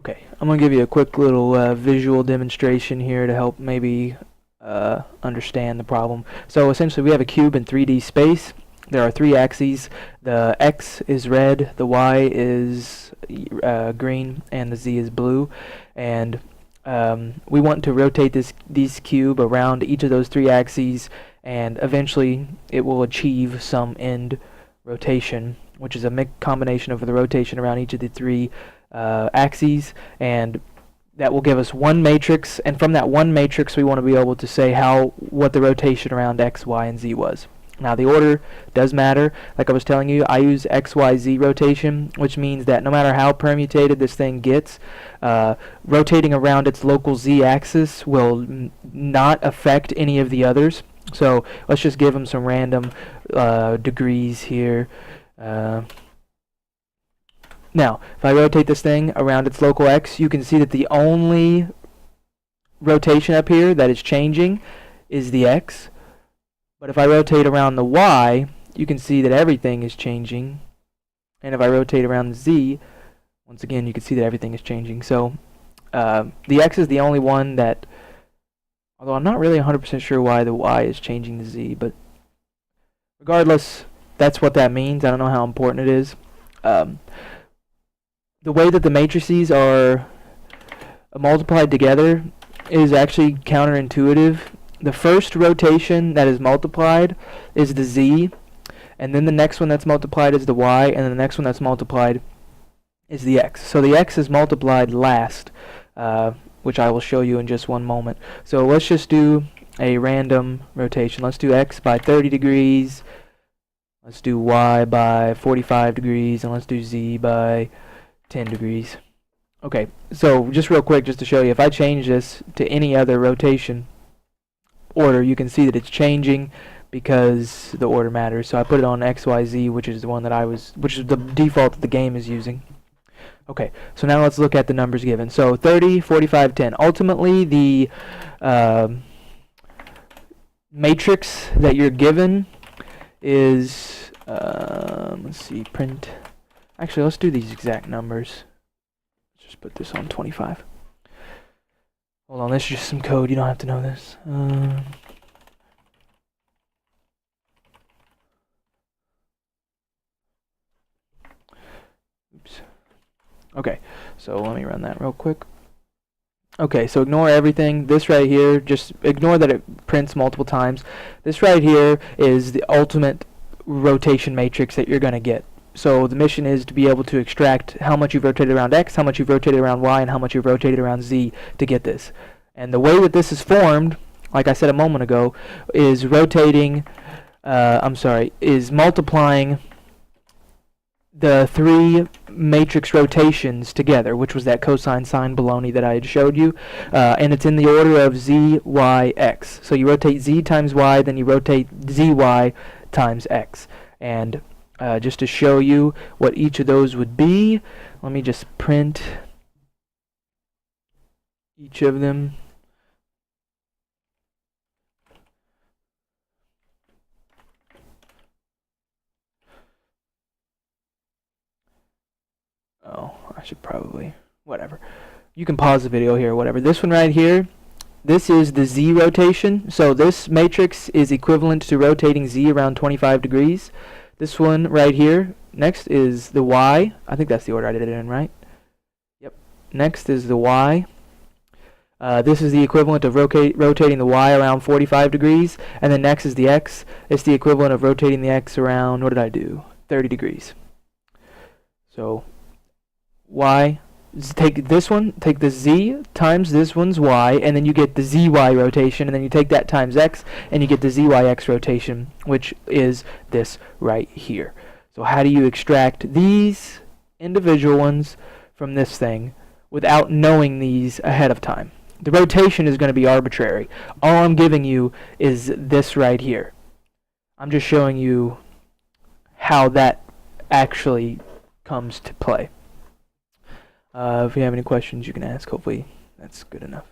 Okay, I'm going to give you a quick little visual demonstration here to help maybe understand the problem. So essentially we have a cube in 3D space. There are three axes. The X is red, the Y is green, and the Z is blue. And we want to rotate this cube around each of those three axes, and eventually it will achieve some end rotation, which is a combination of the rotation around each of the three axes, and that will give us one matrix, and from that one matrix we want to be able to say what the rotation around X, Y, and Z was. Now the order does matter. Like I was telling you, I use X, Y, Z rotation, which means that no matter how permutated this thing gets, rotating around its local Z axis will not affect any of the others. So let's just give them some random degrees here. Now, if I rotate this thing around its local X, you can see that the only rotation up here that is changing is the X. But if I rotate around the Y, you can see that everything is changing. And if I rotate around the Z, once again, you can see that everything is changing. So the X is the only one that, although I'm not really 100% sure why the Y is changing the Z, but regardless, that's what that means. I don't know how important it is. The way that the matrices are multiplied together is actually counterintuitive. The first rotation that is multiplied is the Z, and then the next one that's multiplied is the Y, and then the next one that's multiplied is the X. So the X is multiplied last, which I will show you in just one moment. So let's just do a random rotation. Let's do X by 30 degrees, let's do Y by 45 degrees, and let's do Z by 10 degrees. Okay, so just real quick, just to show you, if I change this to any other rotation order, you can see that it's changing because the order matters. So I put it on XYZ, which is the one that which is the default that the game is using. Okay, so now let's look at the numbers given. So 30, 45, 10. Ultimately, the matrix that you're given is, let's see, print. Actually, let's do these exact numbers. Let's just put this on 25. Hold on, this is just some code. You don't have to know this. Oops. Okay, so let me run that real quick. Okay, so ignore everything. This right here, just ignore that it prints multiple times. This right here is the ultimate rotation matrix that you're going to get. So the mission is to be able to extract how much you've rotated around X, how much you've rotated around Y, and how much you've rotated around Z to get this. And the way that this is formed, like I said a moment ago, is multiplying the three matrix rotations together, which was that cosine sine baloney that I had showed you, and it's in the order of Z, Y, X. So you rotate Z times Y, then you rotate ZY times X. And just to show you what each of those would be, let me just print each of them. Oh, I should probably, whatever. You can pause the video here, whatever. This one right here, this is the Z rotation. So this matrix is equivalent to rotating Z around 25 degrees. This one right here, next is the Y. I think that's the order I did it in, right? Yep. Next is the Y. This is the equivalent of rotating the Y around 45 degrees. And then next is the X. It's the equivalent of rotating the X around, what did I do? 30 degrees. So Y, take this one, take the Z times this one's Y, and then you get the ZY rotation, and then you take that times X, and you get the ZYX rotation, which is this right here. So how do you extract these individual ones from this thing without knowing these ahead of time? The rotation is going to be arbitrary. All I'm giving you is this right here. I'm just showing you how that actually comes to play. If you have any questions, you can ask. Hopefully that's good enough.